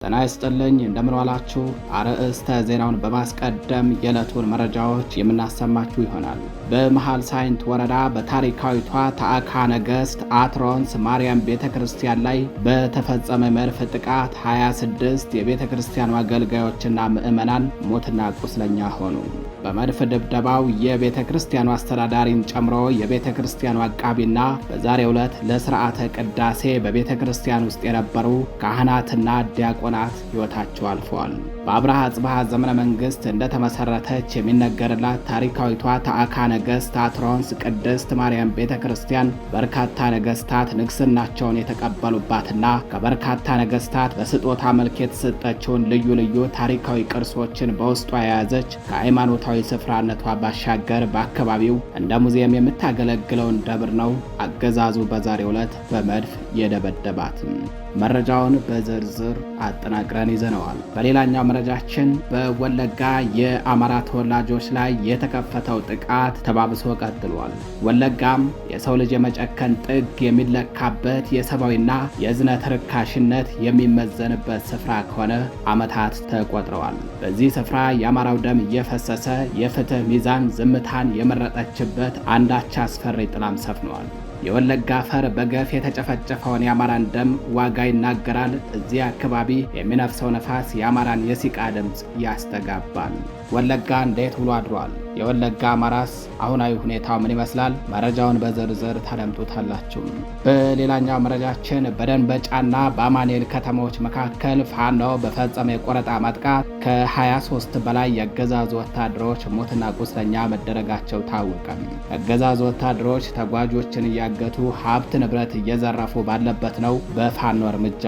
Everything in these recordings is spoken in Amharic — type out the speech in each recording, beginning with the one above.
ጤና ይስጥልኝ እንደምን ዋላችሁ። አርዕስተ ዜናውን በማስቀደም የዕለቱን መረጃዎች የምናሰማችሁ ይሆናል። በመሃል ሳይንት ወረዳ በታሪካዊቷ ታዕካ ነገሥት አትሮንስ ማርያም ቤተ ክርስቲያን ላይ በተፈጸመ መድፍ ጥቃት 26 የቤተ ክርስቲያኑ አገልጋዮችና ምዕመናን ሞትና ቁስለኛ ሆኑ። በመድፍ ድብደባው የቤተ ክርስቲያኑ አስተዳዳሪን ጨምሮ የቤተ ክርስቲያኑ አቃቢና በዛሬው ዕለት ለሥርዓተ ቅዳሴ በቤተ ክርስቲያን ውስጥ የነበሩ ካህናትና ዲያቆናት ሕይወታቸው አልፈዋል። በአብርሃ አጽብሃ ዘመነ መንግሥት እንደተመሠረተች የሚነገርላት ታሪካዊቷ ታዕካ ነገሥት አትሮንስ ቅድስት ማርያም ቤተ ክርስቲያን በርካታ ነገሥታት ንግሥናቸውን የተቀበሉባትና ከበርካታ ነገሥታት በስጦታ መልክ የተሰጠችውን ልዩ ልዩ ታሪካዊ ቅርሶችን በውስጧ የያዘች ከሃይማኖታዊ ስፍራነቷ ባሻገር በአካባቢው እንደ ሙዚየም የምታገለግለውን ደብር ነው አገዛዙ በዛሬው ዕለት በመድፍ የደበደባትም። መረጃውን በዝርዝር አጠናቅረን ይዘነዋል። በሌላኛው መረጃችን በወለጋ የአማራ ተወላጆች ላይ የተከፈተው ጥቃት ተባብሶ ቀጥሏል። ወለጋም የሰው ልጅ የመጨከን ጥግ የሚለካበት የሰብአዊና የእዝነት ርካሽነት የሚመዘንበት ስፍራ ከሆነ ዓመታት ተቆጥረዋል። በዚህ ስፍራ የአማራው ደም እየፈሰሰ የፍትህ ሚዛን ዝምታን የመረጠችበት አንዳች አስፈሪ ጥላም ሰፍነዋል። የወለጋ አፈር በገፍ የተጨፈጨፈውን የአማራን ደም ዋጋ ይናገራል። እዚህ አካባቢ የሚነፍሰው ነፋስ የአማራን የሲቃ ድምፅ ያስተጋባል። ወለጋ እንዴት ውሎ አድሯል? የወለጋ አማራስ አሁናዊ ሁኔታው ምን ይመስላል? መረጃውን በዝርዝር ታደምጡታላችሁ። በሌላኛው መረጃችን በደንበጫና በአማኑኤል ከተሞች መካከል ፋኖ በፈጸመ የቆረጣ ማጥቃት ከ23 በላይ የአገዛዙ ወታደሮች ሞትና ቁስለኛ መደረጋቸው ታወቀ። የአገዛዙ ወታደሮች ተጓዦችን እያገቱ ሀብት ንብረት እየዘረፉ ባለበት ነው በፋኖ እርምጃ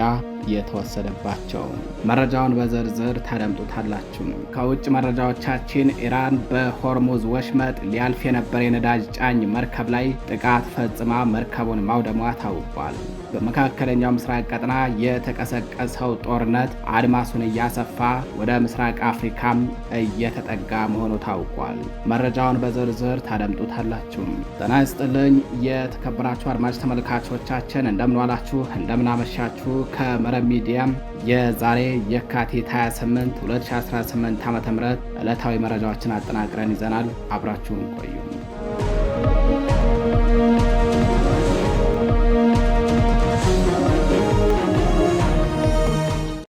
የተወሰደባቸው። መረጃውን በዝርዝር ታደምጡታላችሁ። ከውጭ መረጃዎቻችን ኢራን በሆርሙዝ ወሽመጥ ሊያልፍ የነበረ የነዳጅ ጫኝ መርከብ ላይ ጥቃት ፈጽማ መርከቡን ማውደሟ ታውቋል። በመካከለኛው ምስራቅ ቀጠና የተቀሰቀሰው ጦርነት አድማሱን እያሰፋ ወደ ምስራቅ አፍሪካም እየተጠጋ መሆኑ ታውቋል። መረጃውን በዝርዝር ታደምጡታላችሁ። ጤና ይስጥልኝ የተከበራችሁ አድማጭ ተመልካቾቻችን እንደምንዋላችሁ እንደምናመሻችሁ። ከመረብ ሚዲያም የዛሬ የካቲት 28 2018 ዓ.ም ዕለታዊ መረጃዎችን አጠናቅረን ይዘናል። አብራችሁን ቆዩ።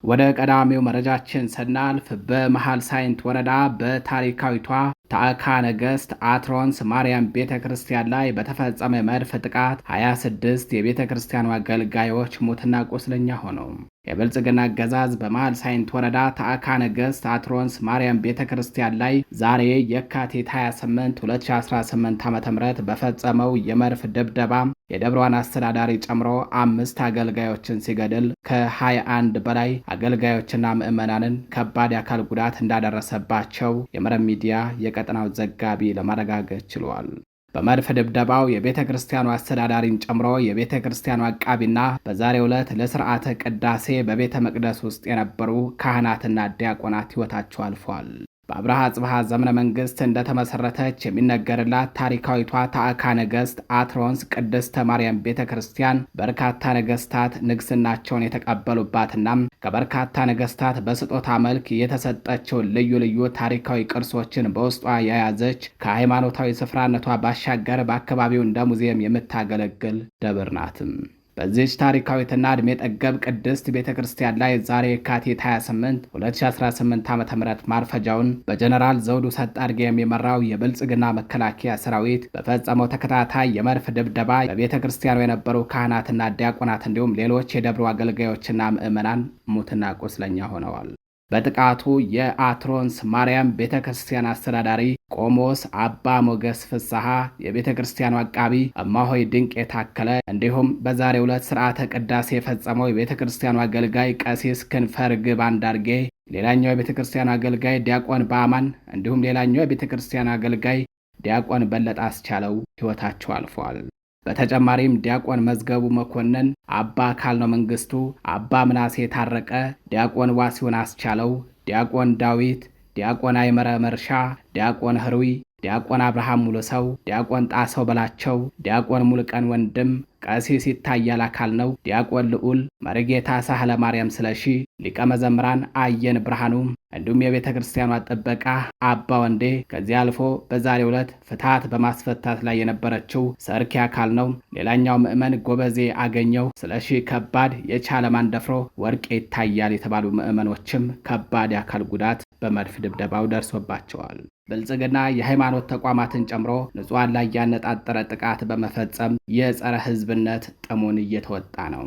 ወደ ቀዳሚው መረጃችን ስናልፍ በመሃል ሳይንት ወረዳ በታሪካዊቷ ታዕካ ነገሥት አትሮንስ ማርያም ቤተ ክርስቲያን ላይ በተፈጸመ መድፍ ጥቃት 26 የቤተ ክርስቲያኑ አገልጋዮች ሞትና ቁስለኛ ሆነው። የብልጽግና አገዛዝ በመሃል ሳይንት ወረዳ ታዕካ ነገሥት አትሮንስ ማርያም ቤተ ክርስቲያን ላይ ዛሬ የካቲት 28 2018 ዓ.ም በፈጸመው የመድፍ ድብደባ የደብሯን አስተዳዳሪ ጨምሮ 5 አገልጋዮችን ሲገድል ከ21 በላይ አገልጋዮችና ምዕመናንን ከባድ የአካል ጉዳት እንዳደረሰባቸው የመረብ ሚዲያ የቀጠናው ዘጋቢ ለማረጋገጥ ችሏል። በመድፍ ድብደባው የቤተ ክርስቲያኑ አስተዳዳሪን ጨምሮ የቤተ ክርስቲያኑ አቃቢና በዛሬው ዕለት ለሥርዓተ ቅዳሴ በቤተ መቅደስ ውስጥ የነበሩ ካህናትና ዲያቆናት ሕይወታቸው አልፏል። በአብርሃ አጽብሃ ዘመነ መንግሥት እንደተመሠረተች የሚነገርላት ታሪካዊቷ ታዕካ ነገሥት አትሮንስ ቅድስተ ማርያም ቤተ ክርስቲያን በርካታ ነገሥታት ንግሥናቸውን የተቀበሉባትና ከበርካታ ነገሥታት በስጦታ መልክ የተሰጠችውን ልዩ ልዩ ታሪካዊ ቅርሶችን በውስጧ የያዘች ከሃይማኖታዊ ስፍራነቷ ባሻገር በአካባቢው እንደ ሙዚየም የምታገለግል ደብር ናትም። በዚህች ታሪካዊትና ዕድሜ ጠገብ ቅድስት ቤተ ክርስቲያን ላይ ዛሬ የካቲት 28 2018 ዓ.ም ማርፈጃውን በጀነራል ዘውዱ ሰጣርጌ የሚመራው የብልጽግና መከላከያ ሰራዊት በፈጸመው ተከታታይ የመድፍ ድብደባ በቤተ ክርስቲያኑ የነበሩ ካህናትና ዲያቆናት እንዲሁም ሌሎች የደብሩ አገልጋዮችና ምዕመናን ሙትና ቁስለኛ ሆነዋል። በጥቃቱ የአትሮንስ ማርያም ቤተ ክርስቲያን አስተዳዳሪ ቆሞስ አባ ሞገስ ፍስሐ፣ የቤተ ክርስቲያኑ አቃቢ እማሆይ ድንቅ የታከለ እንዲሁም በዛሬው ዕለት ሥርዓተ ቅዳሴ የፈጸመው የቤተ ክርስቲያኑ አገልጋይ ቀሲስ ክንፈ ርግብ አንዳርጌ፣ ሌላኛው የቤተ ክርስቲያኑ አገልጋይ ዲያቆን በአማን እንዲሁም ሌላኛው የቤተ ክርስቲያኑ አገልጋይ ዲያቆን በለጠ አስቻለው ሕይወታቸው አልፏል። በተጨማሪም ዲያቆን መዝገቡ መኮንን፣ አባ ካልነው መንግስቱ፣ አባ ምናሴ ታረቀ፣ ዲያቆን ዋሲውን አስቻለው፣ ዲያቆን ዳዊት፣ ዲያቆን አይመረ መርሻ፣ ዲያቆን ህሩይ፣ ዲያቆን አብርሃም ሙሉ ሰው፣ ዲያቆን ጣሰው በላቸው፣ ዲያቆን ሙሉቀን ወንድም፣ ቀሲስ ይታያል አካል ነው፣ ዲያቆን ልዑል መርጌታ ሳህለ ማርያም ስለሺ፣ ሊቀ መዘምራን አየን ብርሃኑ እንዲሁም የቤተ ክርስቲያኗ ጥበቃ አባ ወንዴ ከዚህ አልፎ በዛሬው ዕለት ፍትሐት በማስፈታት ላይ የነበረችው ሰርኪ አካል ነው። ሌላኛው ምዕመን ጎበዜ አገኘው ስለሺ ከባድ፣ የቻለ ማንደፍሮ ወርቄ ይታያል የተባሉ ምዕመኖችም ከባድ የአካል ጉዳት በመድፍ ድብደባው ደርሶባቸዋል። ብልጽግና የሃይማኖት ተቋማትን ጨምሮ ንጹሐን ላይ ያነጣጠረ ጥቃት በመፈጸም የጸረ ሕዝብነት ጥሙን እየተወጣ ነው።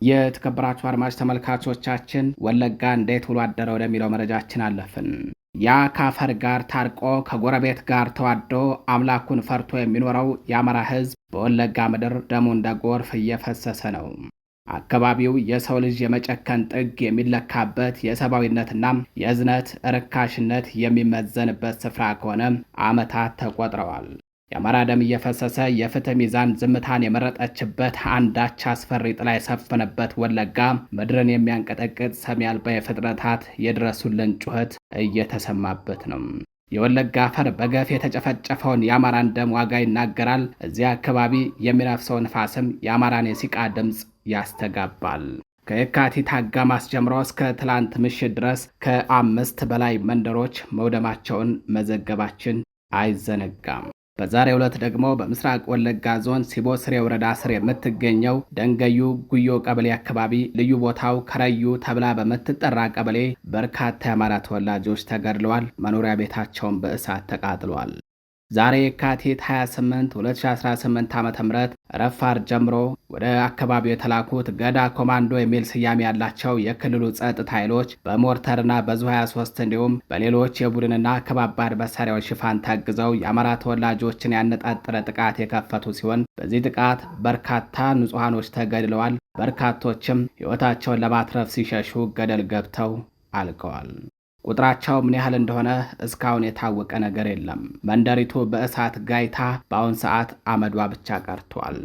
የተከበራችሁ አድማጭ ተመልካቾቻችን ወለጋ እንዴት ውሎ አደረ ወደሚለው መረጃችን አለፍን። ያ ከአፈር ጋር ታርቆ ከጎረቤት ጋር ተዋዶ አምላኩን ፈርቶ የሚኖረው የአማራ ሕዝብ በወለጋ ምድር ደሙ እንደ ጎርፍ እየፈሰሰ ነው። አካባቢው የሰው ልጅ የመጨከን ጥግ የሚለካበት የሰብአዊነትና የእዝነት ርካሽነት የሚመዘንበት ስፍራ ከሆነ ዓመታት ተቆጥረዋል። የአማራ ደም እየፈሰሰ የፍትህ ሚዛን ዝምታን የመረጠችበት አንዳች አስፈሪ ጥላ የሰፈነበት ወለጋ ምድርን የሚያንቀጠቅጥ ሰሚ አልባ የፍጥረታት የድረሱልን ጩኸት እየተሰማበት ነው። የወለጋ አፈር በገፍ የተጨፈጨፈውን የአማራን ደም ዋጋ ይናገራል። እዚያ አካባቢ የሚነፍሰው ንፋስም የአማራን የሲቃ ድምፅ ያስተጋባል። ከየካቲት አጋማሽ ጀምሮ እስከ ትላንት ምሽት ድረስ ከ5 በላይ መንደሮች መውደማቸውን መዘገባችን አይዘነጋም። በዛሬው ዕለት ደግሞ በምስራቅ ወለጋ ዞን ሲቦ ስሬ ወረዳ ስር የምትገኘው ደንገዩ ጉዮ ቀበሌ አካባቢ ልዩ ቦታው ከረዩ ተብላ በምትጠራ ቀበሌ በርካታ የአማራ ተወላጆች ተገድለዋል። መኖሪያ ቤታቸውን በእሳት ተቃጥሏል። ዛሬ የካቲት 28 2018 ዓ.ም ረፋር ጀምሮ ወደ አካባቢው የተላኩት ገዳ ኮማንዶ የሚል ስያሜ ያላቸው የክልሉ ጸጥታ ኃይሎች በሞርተርና በዙ 23 እንዲሁም በሌሎች የቡድንና ከባባድ መሳሪያዎች ሽፋን ታግዘው የአማራ ተወላጆችን ያነጣጠረ ጥቃት የከፈቱ ሲሆን በዚህ ጥቃት በርካታ ንጹሐኖች ተገድለዋል። በርካቶችም ሕይወታቸውን ለማትረፍ ሲሸሹ ገደል ገብተው አልቀዋል። ቁጥራቸው ምን ያህል እንደሆነ እስካሁን የታወቀ ነገር የለም። መንደሪቱ በእሳት ጋይታ በአሁን ሰዓት አመዷ ብቻ ቀርቷል።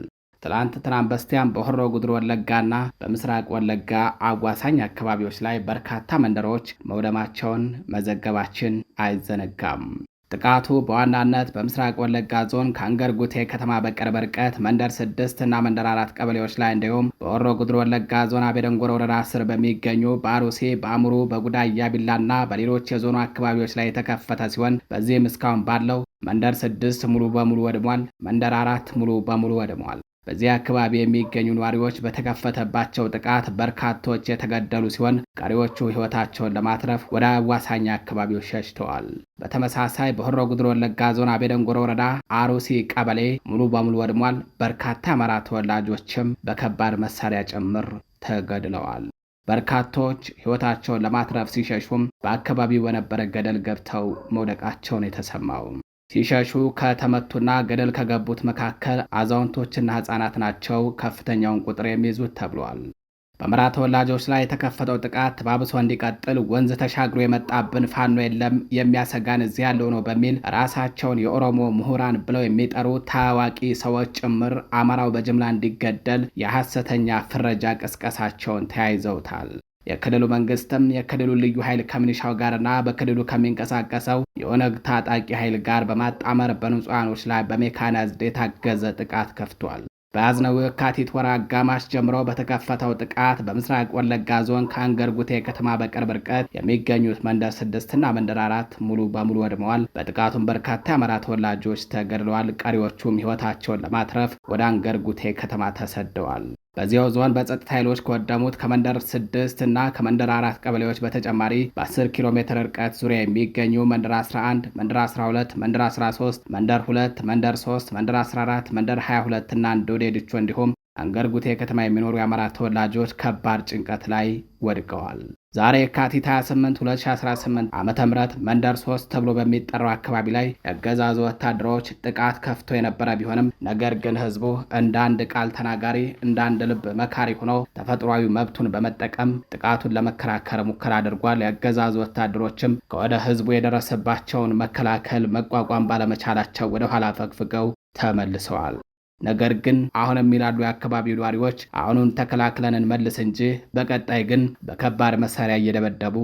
ትናንት በስቲያም በሆሮ ጉድሩ ወለጋና በምስራቅ ወለጋ አዋሳኝ አካባቢዎች ላይ በርካታ መንደሮች መውደማቸውን መዘገባችን አይዘነጋም። ጥቃቱ በዋናነት በምስራቅ ወለጋ ዞን ከአንገር ጉቴ ከተማ በቅርብ ርቀት መንደር 6 እና መንደር 4 ቀበሌዎች ላይ እንዲሁም በሆሮ ጉድሩ ወለጋ ዞን አቤደንጎሮ ወረዳ ስር በሚገኙ በአሩሴ፣ በአሙሩ፣ በጉዳያ ቢላና በሌሎች የዞኑ አካባቢዎች ላይ የተከፈተ ሲሆን በዚህም እስካሁን ባለው መንደር 6 ሙሉ በሙሉ ወድሟል። መንደር 4 ሙሉ በሙሉ ወድሟል። በዚህ አካባቢ የሚገኙ ነዋሪዎች በተከፈተባቸው ጥቃት በርካቶች የተገደሉ ሲሆን ቀሪዎቹ ሕይወታቸውን ለማትረፍ ወደ አዋሳኝ አካባቢዎች ሸሽተዋል። በተመሳሳይ በሆሮ ጉድሩ ወለጋ ዞን አቤደንጎሮ ወረዳ አሩሲ ቀበሌ ሙሉ በሙሉ ወድሟል። በርካታ የአማራ ተወላጆችም በከባድ መሳሪያ ጭምር ተገድለዋል። በርካቶች ሕይወታቸውን ለማትረፍ ሲሸሹም በአካባቢው በነበረ ገደል ገብተው መውደቃቸውን የተሰማው ሲሸሹ ከተመቱና ገደል ከገቡት መካከል አዛውንቶችና ሕፃናት ናቸው ከፍተኛውን ቁጥር የሚይዙት ተብሏል። በአማራ ተወላጆች ላይ የተከፈተው ጥቃት ተባብሶ እንዲቀጥል ወንዝ ተሻግሮ የመጣብን ፋኖ የለም የሚያሰጋን እዚህ ያለው ነው በሚል ራሳቸውን የኦሮሞ ምሁራን ብለው የሚጠሩ ታዋቂ ሰዎች ጭምር አማራው በጅምላ እንዲገደል የሐሰተኛ ፍረጃ ቅስቀሳቸውን ተያይዘውታል። የክልሉ መንግስትም የክልሉ ልዩ ኃይል ከሚኒሻው ጋርና በክልሉ ከሚንቀሳቀሰው የኦነግ ታጣቂ ኃይል ጋር በማጣመር በንጹሃኖች ላይ በሜካናይዝድ የታገዘ ጥቃት ከፍቷል። በያዝነው የካቲት ወር አጋማሽ ጀምሮ በተከፈተው ጥቃት በምስራቅ ወለጋ ዞን ከአንገር ጉቴ ከተማ በቅርብ ርቀት የሚገኙት መንደር 6 እና መንደር 4 ሙሉ በሙሉ ወድመዋል። በጥቃቱም በርካታ የአማራ ተወላጆች ተገድለዋል። ቀሪዎቹም ሕይወታቸውን ለማትረፍ ወደ አንገር ጉቴ ከተማ ተሰደዋል። በዚያው ዞን በጸጥታ ኃይሎች ከወደሙት ከመንደር 6 እና ከመንደር 4 ቀበሌዎች በተጨማሪ በ10 ኪሎ ሜትር ርቀት ዙሪያ የሚገኙ መንደር 11፣ መንደር 12፣ መንደር 13፣ መንደር 2፣ መንደር 3፣ መንደር 14፣ መንደር 22 እና እንዶዴ ድቾ እንዲሁም አንገር ጉቴ ከተማ የሚኖሩ የአማራ ተወላጆች ከባድ ጭንቀት ላይ ወድቀዋል። ዛሬ የካቲት 28 2018 ዓ.ም መንደር 3 ተብሎ በሚጠራው አካባቢ ላይ የአገዛዙ ወታደሮች ጥቃት ከፍቶ የነበረ ቢሆንም ነገር ግን ህዝቡ እንደ አንድ ቃል ተናጋሪ እንደ አንድ ልብ መካሪ ሆኖ ተፈጥሯዊ መብቱን በመጠቀም ጥቃቱን ለመከላከል ሙከራ አድርጓል። የአገዛዙ ወታደሮችም ከወደ ህዝቡ የደረሰባቸውን መከላከል መቋቋም ባለመቻላቸው ወደ ኋላ ፈግፍገው ተመልሰዋል። ነገር ግን አሁንም ይላሉ የአካባቢው ነዋሪዎች አሁኑን ተከላክለን እንመልስ እንጂ በቀጣይ ግን በከባድ መሳሪያ እየደበደቡ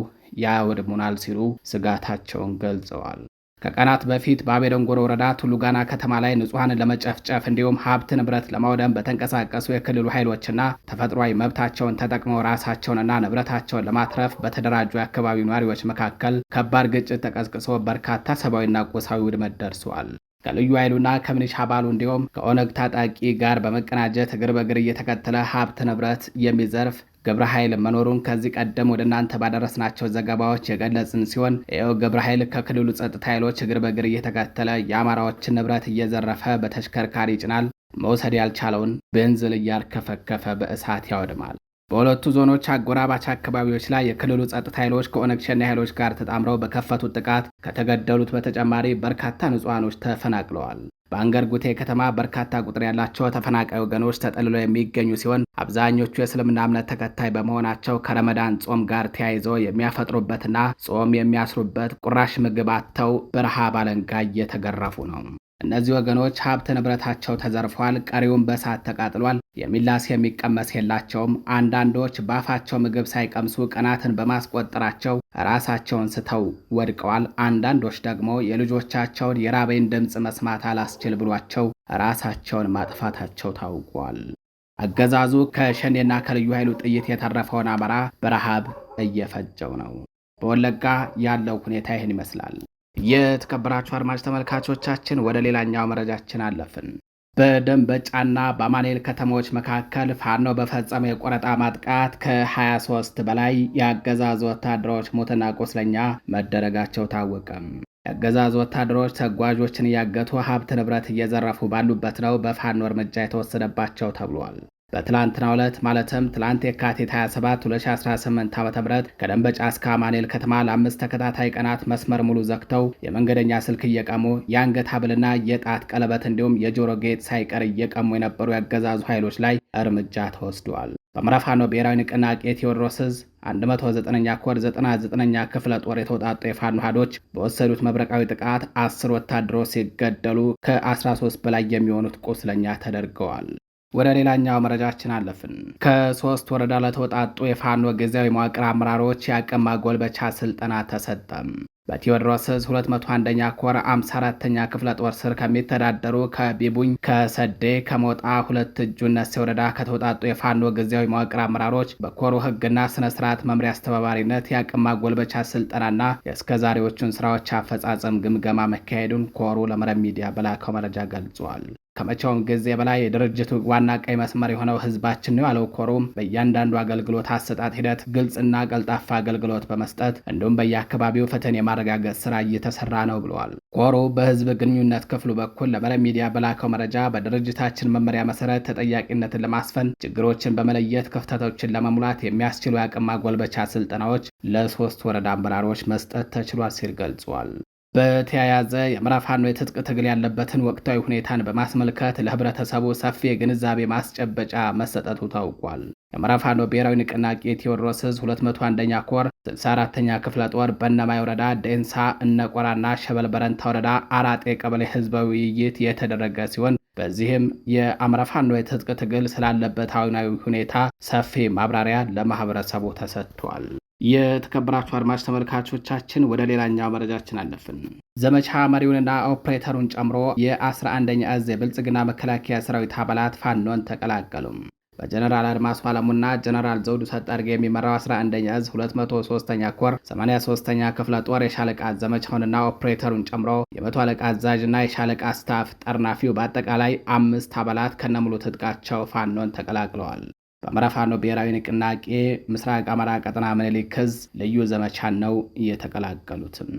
ያወድሙናል ሲሉ ስጋታቸውን ገልጸዋል። ከቀናት በፊት በአቤደንጎሮ ወረዳ ቱሉጋና ከተማ ላይ ንጹሐንን ለመጨፍጨፍ እንዲሁም ሀብት ንብረት ለማውደም በተንቀሳቀሱ የክልሉ ኃይሎችና ተፈጥሯዊ መብታቸውን ተጠቅመው ራሳቸውንና ንብረታቸውን ለማትረፍ በተደራጁ የአካባቢው ነዋሪዎች መካከል ከባድ ግጭት ተቀስቅሶ በርካታ ሰብአዊና ቁሳዊ ውድመት ደርሷል። ከልዩ ኃይሉና ከሚሊሻ አባሉ እንዲሁም ከኦነግ ታጣቂ ጋር በመቀናጀት እግር በእግር እየተከተለ ሀብት ንብረት የሚዘርፍ ግብረ ኃይል መኖሩን ከዚህ ቀደም ወደ እናንተ ባደረስናቸው ዘገባዎች የገለጽን ሲሆን ይኸው ግብረ ኃይል ከክልሉ ጸጥታ ኃይሎች እግር በእግር እየተከተለ የአማራዎችን ንብረት እየዘረፈ በተሽከርካሪ ይጭናል፣ መውሰድ ያልቻለውን ቤንዝል እያርከፈከፈ በእሳት ያወድማል። በሁለቱ ዞኖች አጎራባች አካባቢዎች ላይ የክልሉ ጸጥታ ኃይሎች ከኦነግ ሸኔ ኃይሎች ጋር ተጣምረው በከፈቱት ጥቃት ከተገደሉት በተጨማሪ በርካታ ንጹሐኖች ተፈናቅለዋል። በአንገር ጉቴ ከተማ በርካታ ቁጥር ያላቸው ተፈናቃይ ወገኖች ተጠልለው የሚገኙ ሲሆን አብዛኞቹ የእስልምና እምነት ተከታይ በመሆናቸው ከረመዳን ጾም ጋር ተያይዘው የሚያፈጥሩበትና ጾም የሚያስሩበት ቁራሽ ምግብ አጥተው በረሃብ አለንጋ እየተገረፉ ነው። እነዚህ ወገኖች ሀብት ንብረታቸው ተዘርፏል፣ ቀሪውን በእሳት ተቃጥሏል። የሚላስ የሚቀመስ የላቸውም። አንዳንዶች በአፋቸው ምግብ ሳይቀምሱ ቀናትን በማስቆጠራቸው ራሳቸውን ስተው ወድቀዋል። አንዳንዶች ደግሞ የልጆቻቸውን የራበኝ ድምፅ መስማት አላስችል ብሏቸው ራሳቸውን ማጥፋታቸው ታውቋል። አገዛዙ ከሸኔና ከልዩ ኃይሉ ጥይት የተረፈውን አማራ በረሃብ እየፈጀው ነው። በወለጋ ያለው ሁኔታ ይህን ይመስላል። የተከበራችሁ አድማጭ ተመልካቾቻችን ወደ ሌላኛው መረጃችን አለፍን። በደንበጫና በአማኑኤል ከተሞች መካከል ፋኖ በፈጸመ የቆረጣ ማጥቃት ከ23 በላይ የአገዛዙ ወታደሮች ሞትና ቁስለኛ መደረጋቸው ታወቀም። የአገዛዙ ወታደሮች ተጓዦችን እያገቱ ሀብት ንብረት እየዘረፉ ባሉበት ነው በፋኖ እርምጃ የተወሰደባቸው ተብሏል። በትላንትናው ዕለት ማለትም ትላንት የካቲት 27 2018 ዓ.ም ከደንበጫ እስከ አማኑኤል ከተማ ለ5 ተከታታይ ቀናት መስመር ሙሉ ዘግተው የመንገደኛ ስልክ እየቀሙ የአንገት ሐብልና የጣት ቀለበት እንዲሁም የጆሮ ጌጥ ሳይቀር እየቀሙ የነበሩ ያገዛዙ ኃይሎች ላይ እርምጃ ተወስዷል። በአማራ ፋኖ ብሔራዊ ንቅናቄ ቴዎድሮስ ዕዝ 109ኛ ኮር 99ኛ ክፍለ ጦር የተውጣጡ የፋኖ ኃይሎች በወሰዱት መብረቃዊ ጥቃት 10 ወታደሮች ሲገደሉ ከ13 በላይ የሚሆኑት ቁስለኛ ተደርገዋል። ወደ ሌላኛው መረጃችን አለፍን። ከ3 ወረዳ ለተወጣጡ የፋኖ ጊዜያዊ መዋቅር አመራሮች የአቅም ማጎልበቻ ስልጠና ተሰጠም። በቴዎድሮስ ዕዝ 201ኛ ኮር 54ኛ ክፍለ ጦር ስር ከሚተዳደሩ ከቢቡኝ፣ ከሰዴ፣ ከሞጣ ሁለት እጁን ነሴ ወረዳ ከተወጣጡ የፋኖ ጊዜያዊ መዋቅር አመራሮች በኮሩ ሕግና ስነ ስርዓት መምሪያ አስተባባሪነት የአቅም ማጎልበቻ ስልጠናና የእስከዛሬዎቹን ስራዎች አፈጻጸም ግምገማ መካሄዱን ኮሩ ለመረብ ሚዲያ በላከው መረጃ ገልጿል። ከመቼውም ጊዜ በላይ የድርጅቱ ዋና ቀይ መስመር የሆነው ህዝባችን ነው ያለው ኮሩም በእያንዳንዱ አገልግሎት አሰጣጥ ሂደት ግልጽና ቀልጣፋ አገልግሎት በመስጠት እንዲሁም በየአካባቢው ፍትህን የማረጋገጥ ስራ እየተሰራ ነው ብለዋል። ኮሩ በህዝብ ግንኙነት ክፍሉ በኩል ለመረብ ሚዲያ በላከው መረጃ በድርጅታችን መመሪያ መሰረት ተጠያቂነትን ለማስፈን ችግሮችን በመለየት ክፍተቶችን ለመሙላት የሚያስችሉ የአቅም ማጎልበቻ ስልጠናዎች ለ3 ወረዳ አመራሮች መስጠት ተችሏል ሲል ገልጿል። በተያያዘ የአማራ ፋኖ የትጥቅ ትግል ያለበትን ወቅታዊ ሁኔታን በማስመልከት ለህብረተሰቡ ሰፊ የግንዛቤ ማስጨበጫ መሰጠቱ ታውቋል። የአማራ ፋኖ ብሔራዊ ንቅናቄ ቴዎድሮስ ዕዝ 201ኛ ኮር 64ኛ ክፍለ ጦር በእነማይ ወረዳ ዴንሳ፣ እነቆራና ሸበል በረንታ ወረዳ አራጤ ቀበሌ ህዝባዊ ውይይት የተደረገ ሲሆን በዚህም የአማራ ፋኖ የትጥቅ ትግል ስላለበት አሁናዊ ሁኔታ ሰፊ ማብራሪያ ለማህበረሰቡ ተሰጥቷል። የተከበራችሁ አድማጭ ተመልካቾቻችን ወደ ሌላኛው መረጃችን አለፍን። ዘመቻ መሪውንና ኦፕሬተሩን ጨምሮ የ11ኛ ዕዝ የብልጽግና መከላከያ ሰራዊት አባላት ፋኖን ተቀላቀሉ። በጀነራል አድማሱ አለሙና ጀነራል ዘውዱ ሰጠርጌ የሚመራው 11ኛ ዕዝ 203ኛ ኮር 83ኛ ክፍለ ጦር የሻለቃ ዘመቻውንና ኦፕሬተሩን ጨምሮ የመቶ አለቃ አዛዥና የሻለቃ ስታፍ ጠርናፊው በአጠቃላይ 5 አባላት ከነሙሉ ትጥቃቸው ፋኖን ተቀላቅለዋል። በአማራ ፋኖ ብሔራዊ ንቅናቄ ምስራቅ አማራ ቀጠና ምኒልክ ዕዝ ልዩ ዘመቻን ነው የተቀላቀሉትም።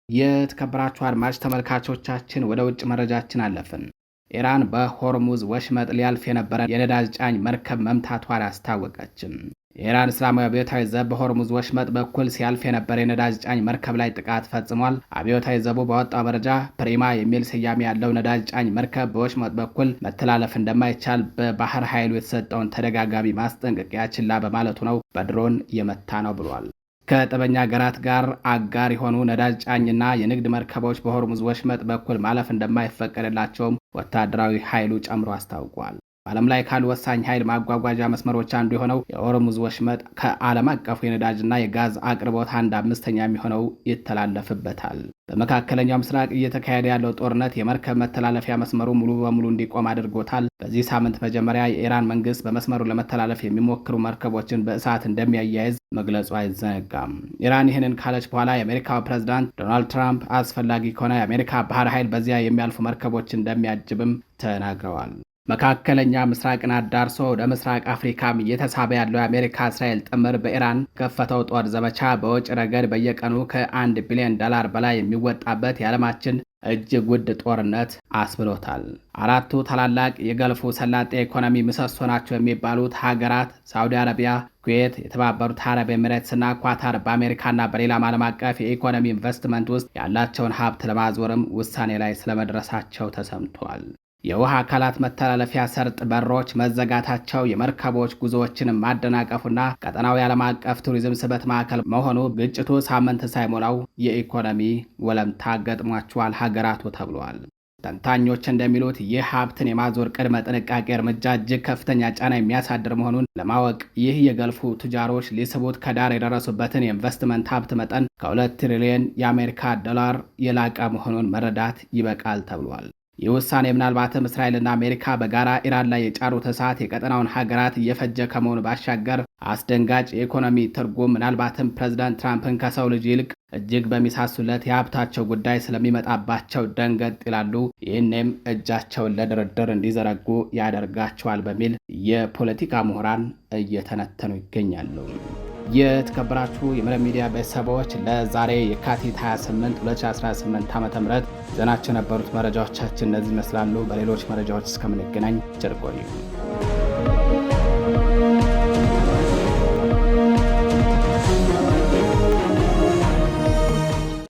የተከበራችሁ አድማጭ ተመልካቾቻችን ወደ ውጭ መረጃችን አለፍን። ኢራን በሆርሙዝ ወሽመጥ ሊያልፍ የነበረ የነዳጅ ጫኝ መርከብ መምታቷን አስታወቀችም። የኢራን እስላማዊ አብዮታዊ ዘብ በሆርሙዝ ወሽመጥ በኩል ሲያልፍ የነበረ የነዳጅ ጫኝ መርከብ ላይ ጥቃት ፈጽሟል። አብዮታዊ ዘቡ ባወጣው መረጃ ፕሪማ የሚል ስያሜ ያለው ነዳጅ ጫኝ መርከብ በወሽመጥ በኩል መተላለፍ እንደማይቻል በባህር ኃይሉ የተሰጠውን ተደጋጋሚ ማስጠንቀቂያ ችላ በማለቱ ነው በድሮን የመታ ነው ብሏል። ከጠበኛ ሀገራት ጋር አጋር የሆኑ ነዳጅ ጫኝና የንግድ መርከቦች በሆርሙዝ ወሽመጥ በኩል ማለፍ እንደማይፈቀድላቸውም ወታደራዊ ኃይሉ ጨምሮ አስታውቋል። በዓለም ላይ ካሉ ወሳኝ ኃይል ማጓጓዣ መስመሮች አንዱ የሆነው የሆርሙዝ ወሽመጥ ከዓለም አቀፉ የነዳጅና የጋዝ አቅርቦት 1/5 የሚሆነው ይተላለፍበታል። በመካከለኛው ምስራቅ እየተካሄደ ያለው ጦርነት የመርከብ መተላለፊያ መስመሩ ሙሉ በሙሉ እንዲቆም አድርጎታል። በዚህ ሳምንት መጀመሪያ የኢራን መንግስት በመስመሩ ለመተላለፍ የሚሞክሩ መርከቦችን በእሳት እንደሚያያይዝ መግለጹ አይዘነጋም። ኢራን ይህንን ካለች በኋላ የአሜሪካው ፕሬዝዳንት ዶናልድ ትራምፕ አስፈላጊ ከሆነ የአሜሪካ ባህር ኃይል በዚያ የሚያልፉ መርከቦችን እንደሚያጅብም ተናግረዋል። መካከለኛ ምስራቅን አዳርሶ ወደ ምስራቅ አፍሪካም እየተሳበ ያለው የአሜሪካ እስራኤል ጥምር በኢራን ከፈተው ጦር ዘመቻ በወጪ ረገድ በየቀኑ ከ$1 ቢሊዮን በላይ የሚወጣበት የዓለማችን እጅግ ውድ ጦርነት አስብሎታል። አራቱ ታላላቅ የገልፉ ሰላጤ ኢኮኖሚ ምሰሶ ናቸው የሚባሉት ሀገራት ሳውዲ አረቢያ፣ ኩዌት፣ የተባበሩት አረብ ኤሚሬትስና ኳታር በአሜሪካና በሌላም ዓለም አቀፍ የኢኮኖሚ ኢንቨስትመንት ውስጥ ያላቸውን ሀብት ለማዞርም ውሳኔ ላይ ስለመድረሳቸው ተሰምቷል። የውሃ አካላት መተላለፊያ ሰርጥ በሮች መዘጋታቸው የመርከቦች ጉዞዎችን ማደናቀፉና ቀጠናው የዓለም አቀፍ ቱሪዝም ስበት ማዕከል መሆኑ ግጭቱ ሳምንት ሳይሞላው የኢኮኖሚ ወለምታ ገጥሟቸዋል ሀገራቱ ተብሏል። ተንታኞች እንደሚሉት ይህ ሀብትን የማዞር ቅድመ ጥንቃቄ እርምጃ እጅግ ከፍተኛ ጫና የሚያሳድር መሆኑን ለማወቅ ይህ የገልፉ ቱጃሮች ሊስቡት ከዳር የደረሱበትን የኢንቨስትመንት ሀብት መጠን ከ2 ትሪሊዮን የአሜሪካ ዶላር የላቀ መሆኑን መረዳት ይበቃል ተብሏል። ይህ ውሳኔ ምናልባትም እስራኤልና አሜሪካ በጋራ ኢራን ላይ የጫሩት እሳት የቀጠናውን ሀገራት እየፈጀ ከመሆኑ ባሻገር አስደንጋጭ የኢኮኖሚ ትርጉም ምናልባትም ፕሬዝዳንት ትራምፕን ከሰው ልጅ ይልቅ እጅግ በሚሳሱለት የሀብታቸው ጉዳይ ስለሚመጣባቸው ደንገጥ ይላሉ። ይህኔም እጃቸውን ለድርድር እንዲዘረጉ ያደርጋቸዋል በሚል የፖለቲካ ምሁራን እየተነተኑ ይገኛሉ። የተከበራችሁ የመረብ ሚዲያ ቤተሰቦች ለዛሬ የካቲት 28 2018 ዓ.ም ዘናቸው የነበሩት መረጃዎቻችን እነዚህ ይመስላሉ። በሌሎች መረጃዎች እስከምንገናኝ ቸር ቆዩ።